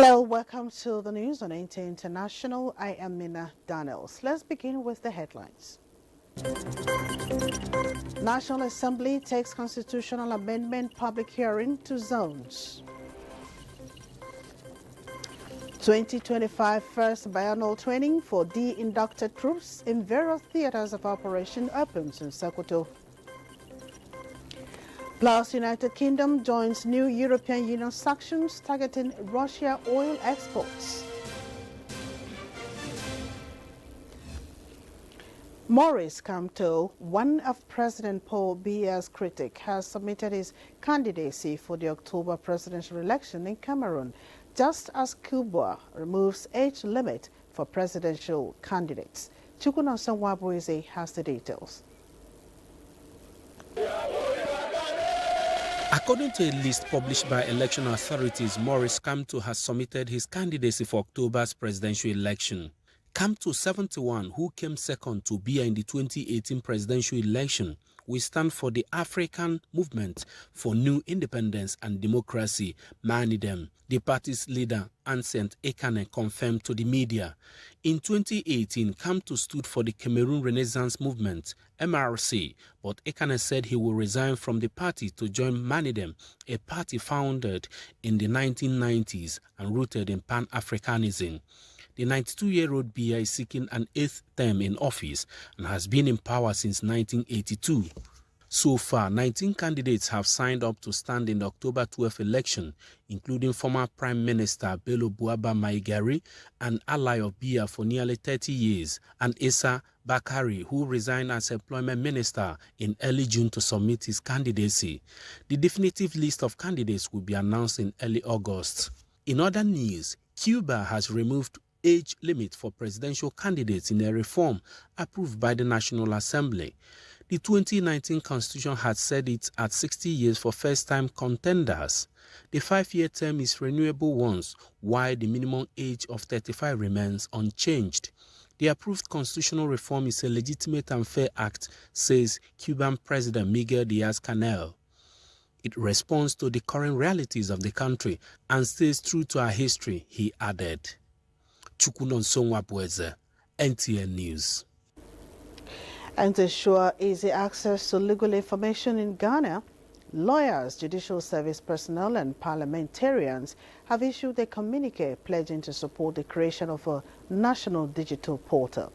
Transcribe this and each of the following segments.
Hello, welcome to the news on NTA International. I am Mina Daniels. Let's begin with the headlines. National Assembly takes constitutional amendment public hearing to zones. 2025 first biennial training for de-inducted troops in various theaters of operation opens in Sokoto. Plus, United Kingdom joins new European Union sanctions targeting Russia oil exports. Maurice Kamto, one of President Paul Biya's critics, has submitted his candidacy for the October presidential election in Cameroon, just as Cuba removes age limit for presidential candidates. Chukwunonso Nwabueze has the details. According to a list published by election authorities, Maurice Kamto has submitted his candidacy for October's presidential election. Kamto, 71, who came second to Biya in the 2018 presidential election, will stand for the African Movement for New Independence and Democracy, MANIDEM. The party's leader, Ancient Ekane, confirmed to the media. In 2018, Kamto stood for the Cameroon Renaissance Movement, MRC, but Ekane said he will resign from the party to join MANIDEM, a party founded in the 1990s and rooted in Pan-Africanism. The 92-year-old Biya is seeking an 8th term in office and has been in power since 1982. So far, 19 candidates have signed up to stand in the October 12 election, including former Prime Minister Bello Buaba Maigari, an ally of Biya for nearly 30 years, and Issa Bakari, who resigned as Employment Minister in early June to submit his candidacy. The definitive list of candidates will be announced in early August. In other news, Cuba has removed age limit for presidential candidates in a reform approved by the National Assembly. The 2019 Constitution had set it at 60 years for first-time contenders. The 5-year term is renewable once, while the minimum age of 35 remains unchanged. The approved constitutional reform is a legitimate and fair act, says Cuban President Miguel Diaz-Canel. It responds to the current realities of the country and stays true to our history, he added. Chukwunonso Nwabueze, NTA News. And to ensure easy access to legal information in Ghana, lawyers, judicial service personnel and parliamentarians have issued a communique pledging to support the creation of a national digital portal.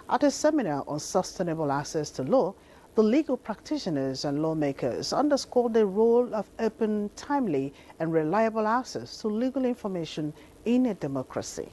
At a seminar on sustainable access to law, the legal practitioners and lawmakers underscored the role of open, timely and reliable access to legal information in a democracy.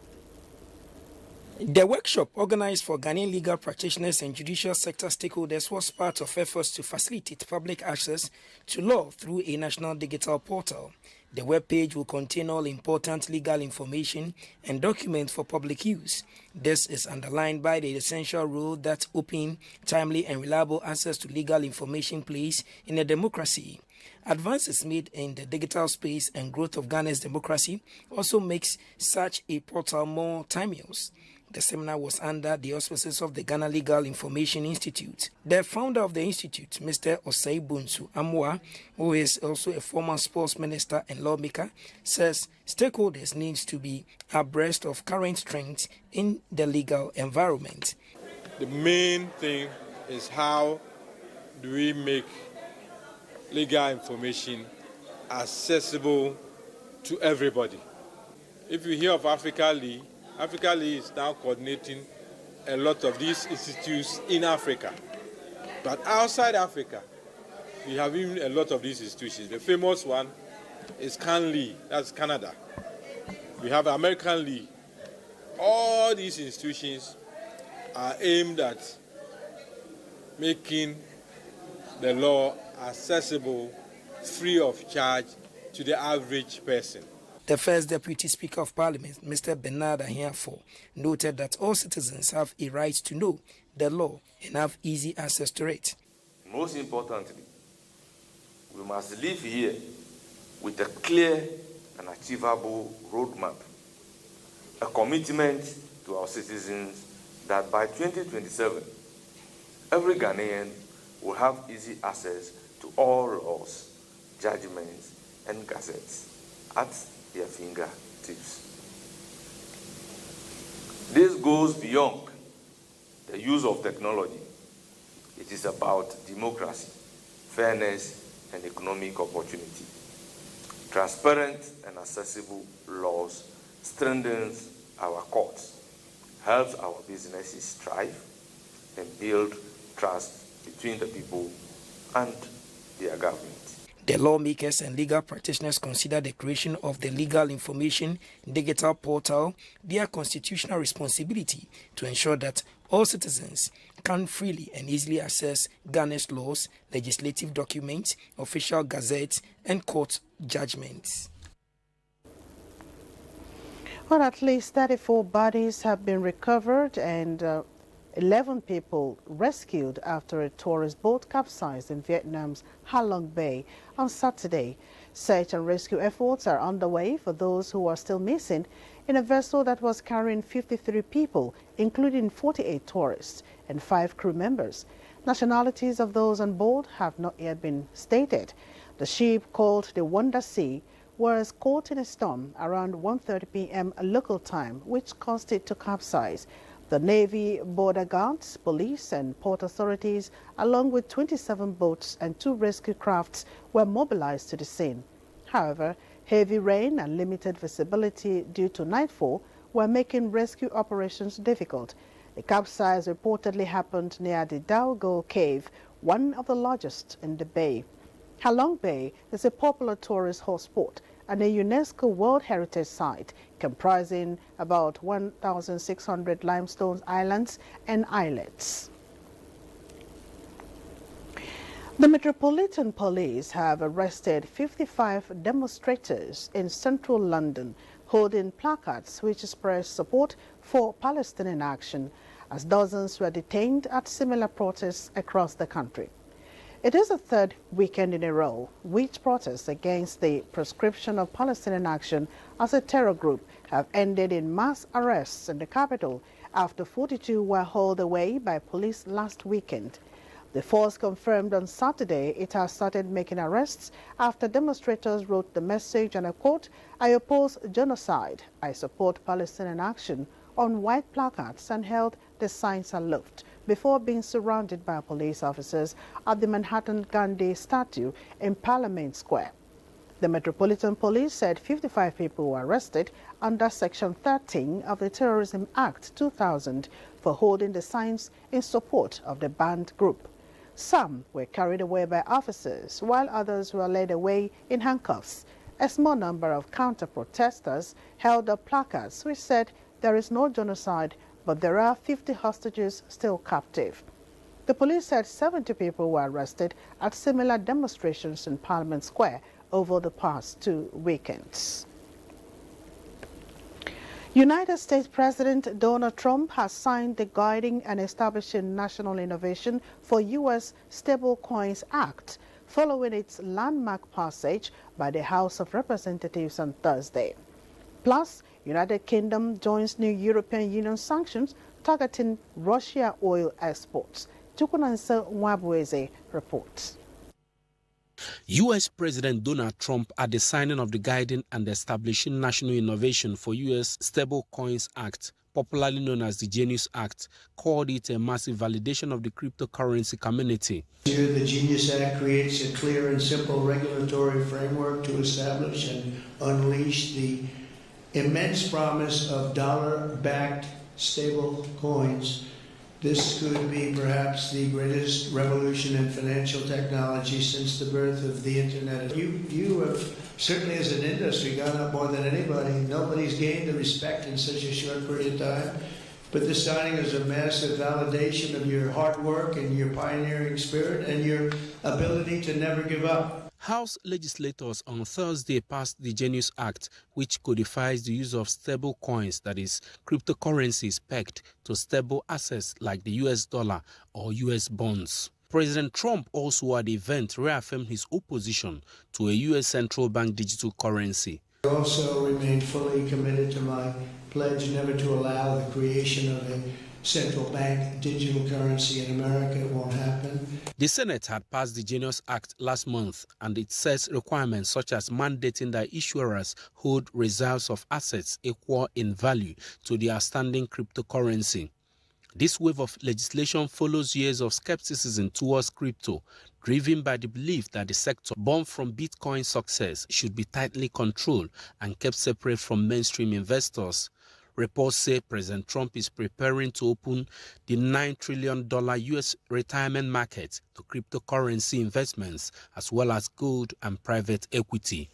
The workshop, organized for Ghanaian legal practitioners and judicial sector stakeholders, was part of efforts to facilitate public access to law through a national digital portal. The webpage will contain all important legal information and documents for public use. This is underlined by the essential role that open, timely and reliable access to legal information plays in a democracy. Advances made in the digital space and growth of Ghana's democracy also makes such a portal more timeless. The seminar was under the auspices of the Ghana Legal Information Institute. The founder of the institute, Mr. Osei Bunsu Amwa, who is also a former sports minister and lawmaker, says stakeholders need to be abreast of current trends in the legal environment. The main thing is how do we make legal information accessible to everybody. If you hear of Africa Lee is now coordinating a lot of these institutes in Africa. But outside Africa, we have even a lot of these institutions. The famous one is CanLII, that's Canada. We have American Lee. All these institutions are aimed at making the law accessible, free of charge to the average person. The first Deputy Speaker of Parliament, Mr. Bernard Ahiafo, noted that all citizens have a right to know the law and have easy access to it. Most importantly, we must live here with a clear and achievable roadmap, a commitment to our citizens that by 2027, every Ghanaian will have easy access to all laws, judgments, and gazettes at their fingertips. This goes beyond the use of technology. It is about democracy, fairness, and economic opportunity. Transparent and accessible laws strengthens our courts, helps our businesses thrive, and build trust between the people and their government. The lawmakers and legal practitioners consider the creation of the Legal Information Digital Portal their constitutional responsibility to ensure that all citizens can freely and easily access Ghana's laws, legislative documents, official gazettes, and court judgments. Well, at least 34 bodies have been recovered and 11 people rescued after a tourist boat capsized in Vietnam's Ha Long Bay on Saturday. Search and rescue efforts are underway for those who are still missing in a vessel that was carrying 53 people, including 48 tourists and 5 crew members. Nationalities of those on board have not yet been stated. The ship, called the Wonder Sea, was caught in a storm around 1:30 p.m. local time, which caused it to capsize. The Navy, border guards, police and port authorities, along with 27 boats and 2 rescue crafts, were mobilized to the scene. However, heavy rain and limited visibility due to nightfall were making rescue operations difficult. The capsize reportedly happened near the Daogo Cave, one of the largest in the bay. Ha Long Bay is a popular tourist hotspot and a UNESCO World Heritage Site comprising about 1,600 limestone islands and islets. The Metropolitan Police have arrested 55 demonstrators in central London holding placards which express support for Palestinian action, as dozens were detained at similar protests across the country. It is the 3rd weekend in a row which protests against the proscription of Palestinian action as a terror group have ended in mass arrests in the capital after 42 were hauled away by police last weekend. The force confirmed on Saturday it has started making arrests after demonstrators wrote the message, and I quote, "I oppose genocide, I support Palestinian action," on white placards and held the signs aloft before being surrounded by police officers at the Manhattan Gandhi statue in Parliament Square. The Metropolitan Police said 55 people were arrested under Section 13 of the Terrorism Act 2000 for holding the signs in support of the banned group. Some were carried away by officers, while others were led away in handcuffs. A small number of counter-protesters held up placards which said there is no genocide, but there are 50 hostages still captive. The police said 70 people were arrested at similar demonstrations in Parliament Square over the past 2 weekends. United States President Donald Trump has signed the Guiding and Establishing National Innovation for U.S. Stablecoins Act, following its landmark passage by the House of Representatives on Thursday. Plus, United Kingdom joins new European Union sanctions targeting Russia oil exports. Chukunansa Nwabweze reports. U.S. President Donald Trump, at the signing of the Guiding and Establishing National Innovation for U.S. Stablecoins Act, popularly known as the Genius Act, called it a massive validation of the cryptocurrency community. The Genius Act creates a clear and simple regulatory framework to establish and unleash the immense promise of dollar-backed stable coins. This could be perhaps the greatest revolution in financial technology since the birth of the internet. You have certainly, as an industry, gone up more than anybody. Nobody's gained the respect in such a short period of time. But this signing is a massive validation of your hard work and your pioneering spirit and your ability to never give up. House legislators on Thursday passed the Genius Act, which codifies the use of stable coins, that is, cryptocurrencies pegged to stable assets like the US dollar or US bonds. President Trump also at the event reaffirmed his opposition to a US central bank digital currency. I also remain fully committed to my pledge never to allow the creation of a central bank digital currency in America. It won't happen. The Senate had passed the Genius Act last month, and it sets requirements such as mandating that issuers hold reserves of assets equal in value to the outstanding cryptocurrency. This wave of legislation follows years of skepticism towards crypto, driven by the belief that the sector born from Bitcoin's success should be tightly controlled and kept separate from mainstream investors. Reports say President Trump is preparing to open the $9 trillion U.S. retirement market to cryptocurrency investments, as well as gold and private equity.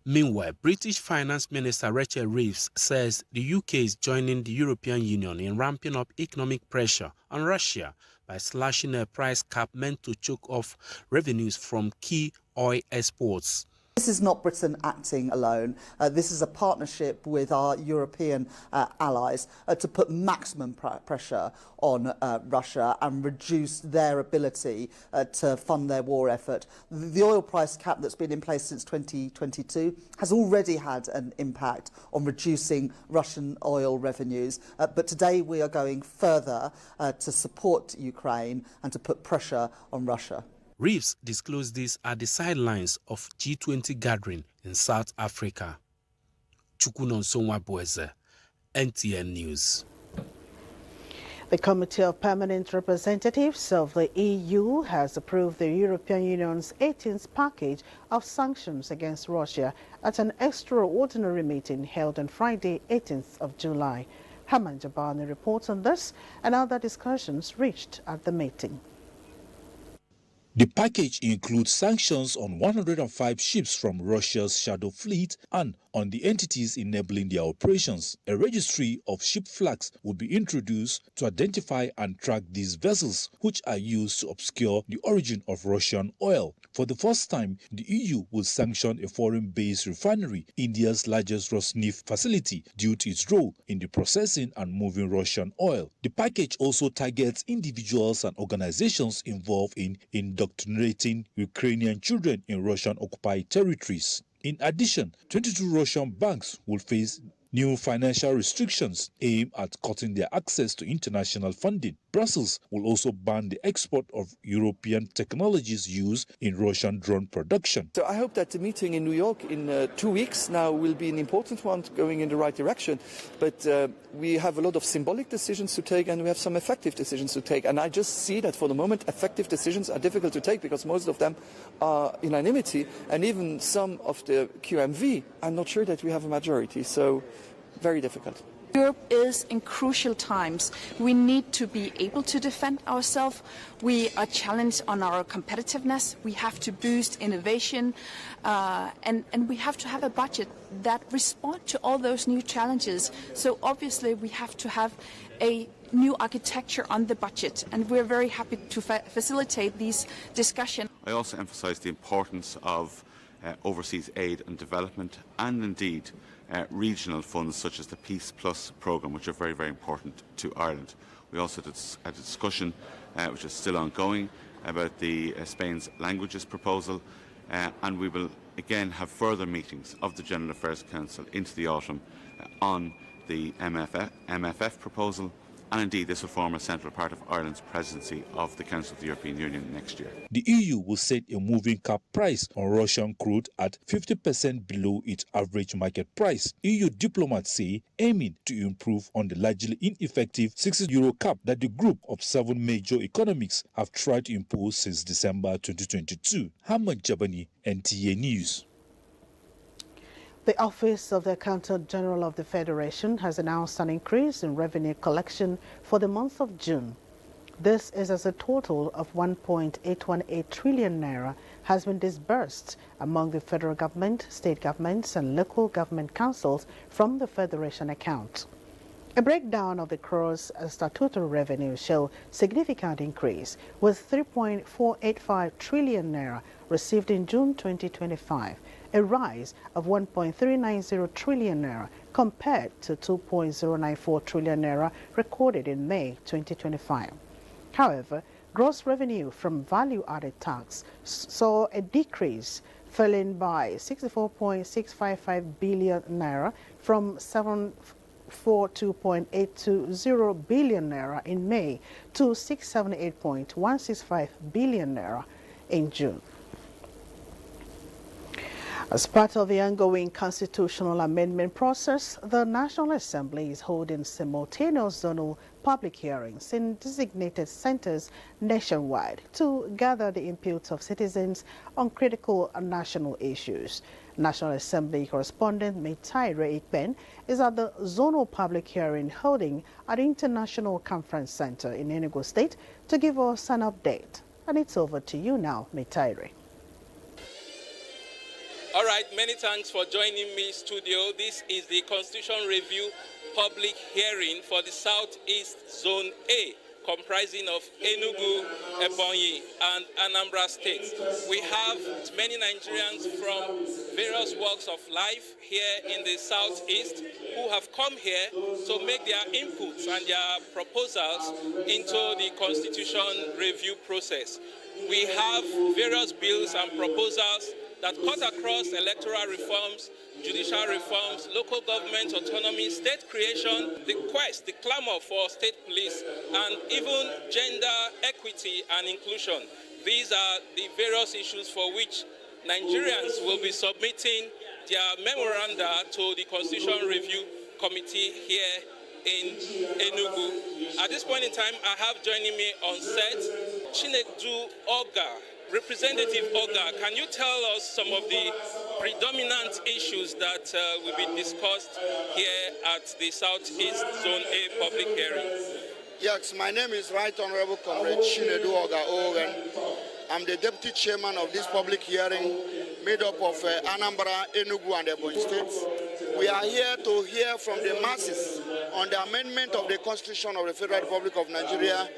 Meanwhile, British Finance Minister Rachel Reeves says the UK is joining the European Union in ramping up economic pressure on Russia by slashing a price cap meant to choke off revenues from key oil exports. This is not Britain acting alone. This is a partnership with our European allies to put maximum pressure on Russia and reduce their ability to fund their war effort. The oil price cap that's been in place since 2022 has already had an impact on reducing Russian oil revenues. But today we are going further to support Ukraine and to put pressure on Russia. Reeves disclosed this at the sidelines of G20 gathering in South Africa. Chukunonsonwa Boeze, NTA News. The Committee of Permanent Representatives of the EU has approved the European Union's 18th package of sanctions against Russia at an extraordinary meeting held on Friday, 18th of July. Haman Jabani reports on this and other discussions reached at the meeting. The package includes sanctions on 105 ships from Russia's shadow fleet and on the entities enabling their operations. A registry of ship flags will be introduced to identify and track these vessels, which are used to obscure the origin of Russian oil. For the first time, the EU will sanction a foreign-based refinery, India's largest Rosneft facility, due to its role in the processing and moving Russian oil. The package also targets individuals and organizations involved in indoctrinating Ukrainian children in Russian-occupied territories. In addition, 22 Russian banks will face new financial restrictions aimed at cutting their access to international funding. Brussels will also ban the export of European technologies used in Russian drone production. So I hope that the meeting in New York in 2 weeks now will be an important one going in the right direction. But we have a lot of symbolic decisions to take and we have some effective decisions to take. And I just see that for the moment effective decisions are difficult to take because most of them are unanimity. And even some of the QMV, I'm not sure that we have a majority. So very difficult. Europe is in crucial times. We need to be able to defend ourselves. We are challenged on our competitiveness. We have to boost innovation and we have to have a budget that responds to all those new challenges. So obviously we have to have a new architecture on the budget and we're very happy to facilitate these discussions. I also emphasise the importance of overseas aid and development and indeed regional funds such as the Peace Plus programme, which are very, very important to Ireland. We also had a discussion, which is still ongoing, about the Spain's languages proposal, and we will again have further meetings of the General Affairs Council into the autumn on the MFF proposal, and indeed this will form a central part of Ireland's presidency of the Council of the European Union next year. The EU will set a moving cap price on Russian crude at 50% below its average market price. EU diplomats say aiming to improve on the largely ineffective €60 cap that the group of 7 major economies have tried to impose since December 2022. Hamad Jabani, NTA News. The Office of the Accountant General of the Federation has announced an increase in revenue collection for the month of June. This is as a total of 1.818 trillion naira has been disbursed among the federal government, state governments and local government councils from the Federation account. A breakdown of the gross statutory revenue shows significant increase, with 3.485 trillion naira received in June 2025, a rise of 1.390 trillion naira compared to 2.094 trillion naira recorded in May 2025. However, gross revenue from value-added tax saw a decrease, falling by 64.655 billion naira from 642.820 billion naira in May to 678.165 billion naira in June. As part of the ongoing constitutional amendment process, the National Assembly is holding simultaneous zonal public hearings in designated centers nationwide to gather the inputs of citizens on critical national issues. National Assembly correspondent Metaire Ikpen is at the zonal public hearing holding at the International Conference Center in Enugu State to give us an update. And it's over to you now, Metaire. All right, many thanks for joining me, studio. This is the Constitution Review public hearing for the Southeast Zone A, comprising of Enugu, Ebonyi, and Anambra states. We have many Nigerians from various walks of life here in the Southeast who have come here to make their inputs and their proposals into the Constitution Review process. We have various bills and proposals that cut across electoral reforms, judicial reforms, local government autonomy, state creation, the quest, the clamor for state police, and even gender equity and inclusion. These are the various issues for which Nigerians will be submitting their memoranda to the Constitution Review Committee here in Enugu. At this point in time, I have joining me on set Chinedu Oga. Representative Oga, can you tell us some of the predominant issues that will be discussed here at the Southeast Zone A public hearing? Yes, my name is Right Honorable Comrade Chinedu Oga Owen. I'm the Deputy Chairman of this public hearing made up of Anambra, Enugu, and Ebonyi states. We are here to hear from the masses on the amendment of the Constitution of the Federal Republic of Nigeria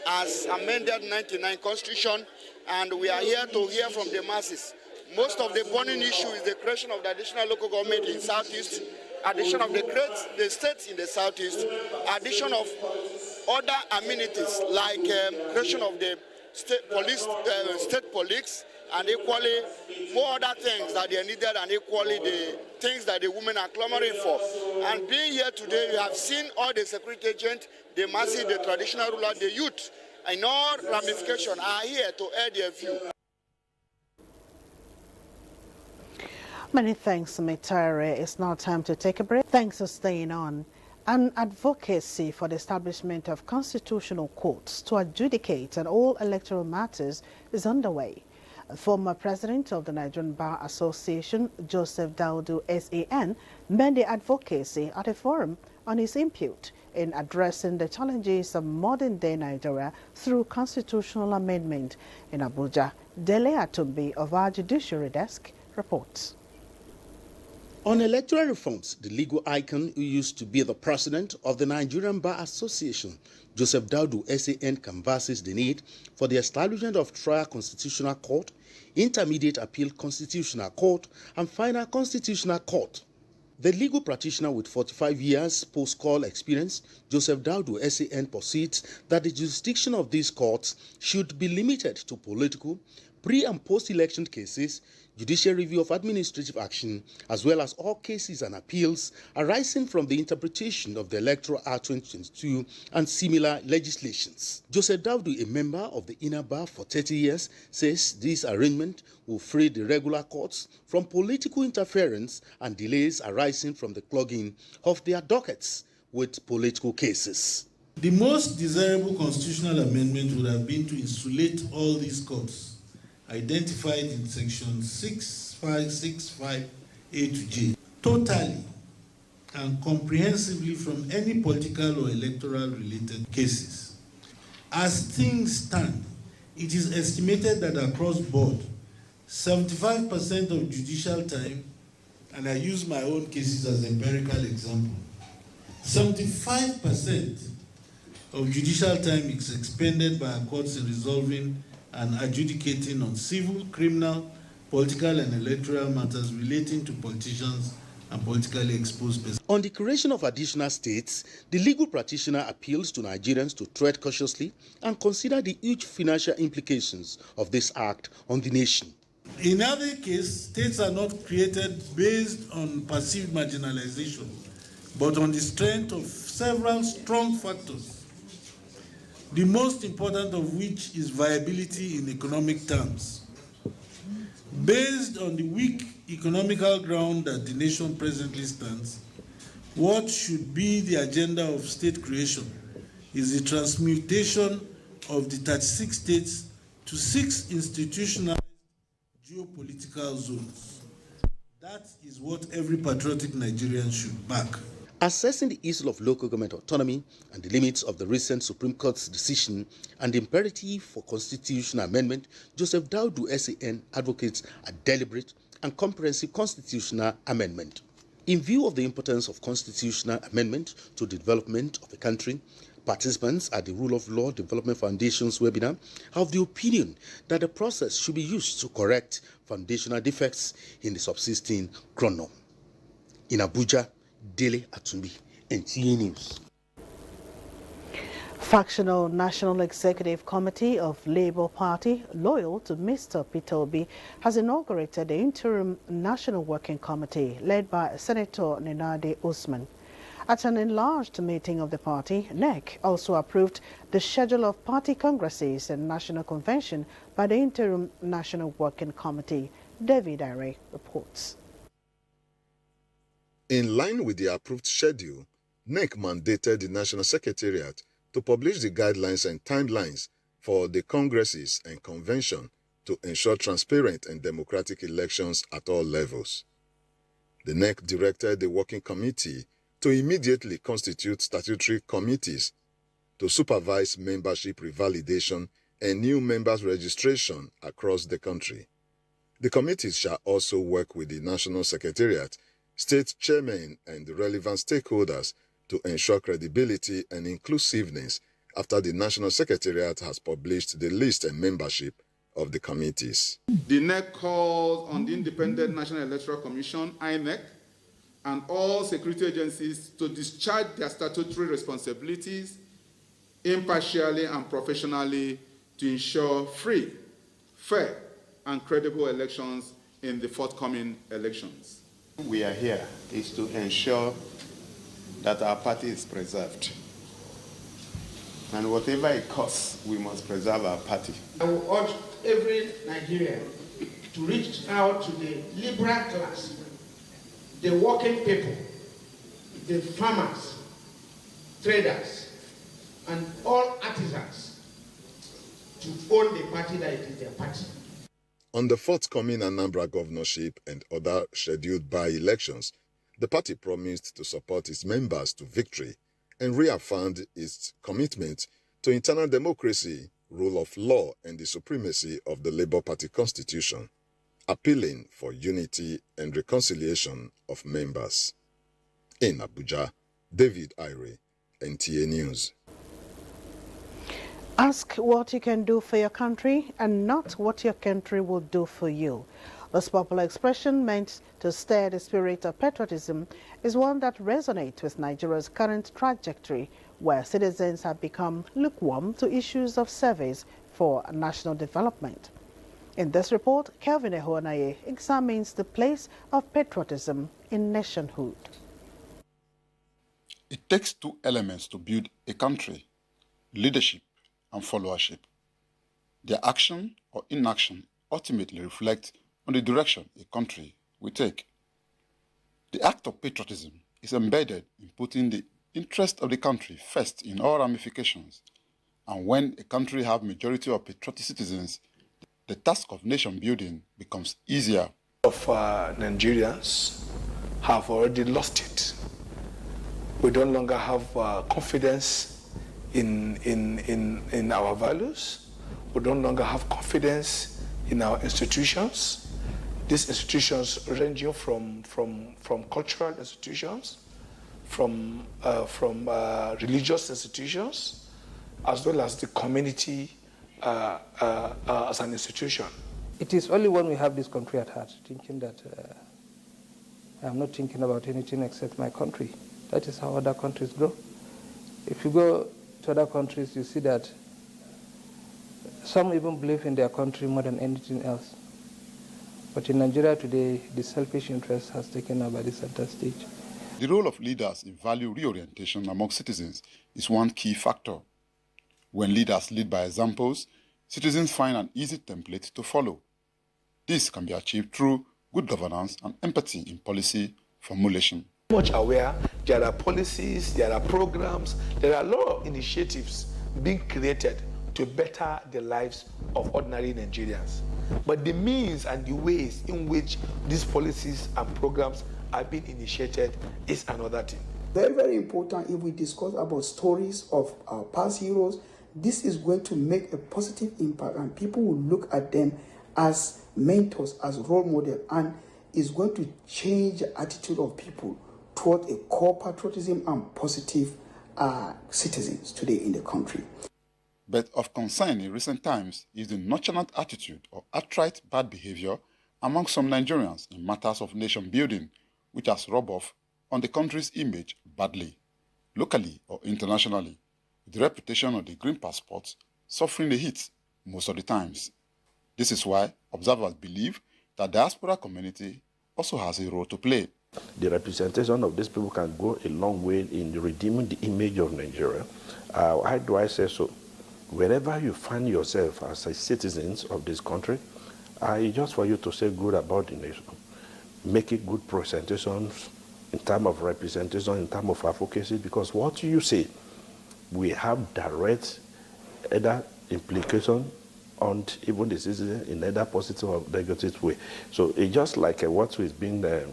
as amended 1999 Constitution, and we are here to hear from the masses. Most of the burning issue is the creation of the additional local government in Southeast, addition of the states in the Southeast, addition of other amenities like creation of the state police, and equally more other things that they needed, and equally the things that the women are clamoring for. And being here today, you have seen all the security agents, the masses, the traditional ruler, the youth, and all ramifications are here to air their view. Many thanks, Metaire. It's now time to take a break. Thanks for staying on. An advocacy for the establishment of constitutional courts to adjudicate on all electoral matters is underway. Former president of the Nigerian Bar Association, Joseph Daudu SAN, made the advocacy at a forum on his input in addressing the challenges of modern-day Nigeria through constitutional amendment. In Abuja, Dele Atumbi of our judiciary desk reports. On electoral reforms, the legal icon who used to be the president of the Nigerian Bar Association, Joseph Daudu SAN, canvasses the need for the establishment of trial constitutional court, intermediate appeal constitutional court, and final constitutional court. The legal practitioner with 45 years post-call experience, Joseph Daudu SAN, posits that the jurisdiction of these courts should be limited to political, pre- and post-election cases, judicial review of administrative action, as well as all cases and appeals arising from the interpretation of the Electoral Act 2022 and similar legislations. Joseph Daudu, a member of the Inner Bar for 30 years, says this arrangement will free the regular courts from political interference and delays arising from the clogging of their dockets with political cases. The most desirable constitutional amendment would have been to insulate all these courts identified in section 6565A to J, totally and comprehensively from any political or electoral related cases. As things stand, it is estimated that across board, 75% of judicial time, and I use my own cases as an empirical example, 75% of judicial time is expended by our courts in resolving and adjudicating on civil, criminal, political, and electoral matters relating to politicians and politically exposed persons. On the creation of additional states, the legal practitioner appeals to Nigerians to tread cautiously and consider the huge financial implications of this act on the nation. In other cases, states are not created based on perceived marginalization, but on the strength of several strong factors, the most important of which is viability in economic terms. Based on the weak economical ground that the nation presently stands, what should be the agenda of state creation is the transmutation of the 36 states to 6 institutionalized geopolitical zones. That is what every patriotic Nigerian should back. Assessing the issue of local government autonomy and the limits of the recent Supreme Court's decision and the imperative for constitutional amendment, Joseph Daudu SAN advocates a deliberate and comprehensive constitutional amendment. In view of the importance of constitutional amendment to the development of a country, participants at the Rule of Law Development Foundation's webinar have the opinion that the process should be used to correct foundational defects in the subsisting ground. In Abuja, Dele Atumbi, NTA News. Factional National Executive Committee of Labour Party, loyal to Mr. Peter Obi, has inaugurated the Interim National Working Committee led by Senator Nenade Usman. At an enlarged meeting of the party, NEC also approved the schedule of party congresses and national convention by the Interim National Working Committee. David Ire reports. In line with the approved schedule, NEC mandated the National Secretariat to publish the guidelines and timelines for the congresses and convention to ensure transparent and democratic elections at all levels. The NEC directed the working committee to immediately constitute statutory committees to supervise membership revalidation and new members' registration across the country. The committees shall also work with the National Secretariat, state chairmen and the relevant stakeholders to ensure credibility and inclusiveness after the National Secretariat has published the list and membership of the committees. The NEC calls on the Independent National Electoral Commission, INEC, and all security agencies to discharge their statutory responsibilities impartially and professionally to ensure free, fair, and credible elections in the forthcoming elections. We are here is to ensure that our party is preserved. And whatever it costs, we must preserve our party. I will urge every Nigerian to reach out to the liberal class, the working people, the farmers, traders, and all artisans to own the party that it is their party. On the forthcoming Anambra governorship and other scheduled by-elections, the party promised to support its members to victory and reaffirmed its commitment to internal democracy, rule of law, and the supremacy of the Labour Party constitution, appealing for unity and reconciliation of members. In Abuja, David Ire, NTA News. Ask what you can do for your country and not what your country will do for you. This popular expression, meant to stir the spirit of patriotism, is one that resonates with Nigeria's current trajectory, where citizens have become lukewarm to issues of service for national development. In this report, Kelvin Ehonaye examines the place of patriotism in nationhood. It takes two elements to build a country: leadership and followership. Their action or inaction ultimately reflect on the direction a country will take. The act of patriotism is embedded in putting the interest of the country first in all ramifications, and when a country has majority of patriotic citizens, the task of nation building becomes easier. Nigerians have already lost it. We no longer have confidence in our values. We no longer have confidence in our institutions. These institutions ranging from cultural institutions, from religious institutions, as well as the community as an institution. It is only when we have this country at heart, thinking that I'm not thinking about anything except my country. That is how other countries grow. If you go to other countries, you see that some even believe in their country more than anything else. But in Nigeria today, the selfish interest has taken over the center stage. The role of leaders in value reorientation among citizens is one key factor. When leaders lead by examples, citizens find an easy template to follow. This can be achieved through good governance and empathy in policy formulation. Much aware, there are policies, there are programs, there are a lot of initiatives being created to better the lives of ordinary Nigerians. But the means and the ways in which these policies and programs are being initiated is another thing. Very, very important if we discuss about stories of our past heroes. This is going to make a positive impact and people will look at them as mentors, as role models, and is going to change the attitude of people toward a core patriotism and positive citizens today in the country. But of concern in recent times is the nonchalant attitude or outright bad behavior among some Nigerians in matters of nation building, which has rubbed off on the country's image badly, locally or internationally, with the reputation of the green passports suffering the heat most of the times. This is why observers believe that the diaspora community also has a role to play. The representation of these people can go a long way in redeeming the image of Nigeria. How do I say so? Wherever you find yourself as a citizens of this country, it's just for you to say good about the nation. Making good presentations in terms of representation, in terms of advocacy, because what you say, we have direct either implication on even the citizen in either positive or negative way. So it's just like what is being the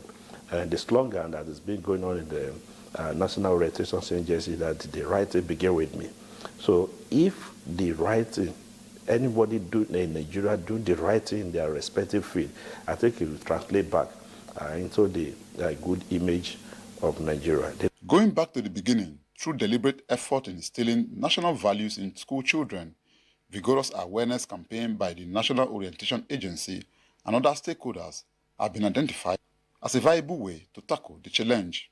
slogan that has been going on in the National Orientation Agency, that the right thing begin with me. So if the right thing, anybody in Nigeria do the right thing in their respective field, I think it will translate back into the good image of Nigeria. Going back to the beginning, through deliberate effort in instilling national values in school children, vigorous awareness campaign by the National Orientation Agency and other stakeholders have been identified as a viable way to tackle the challenge.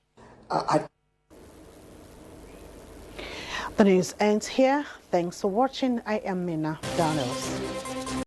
The news ends here. Thanks for watching. I am Mina Daniels.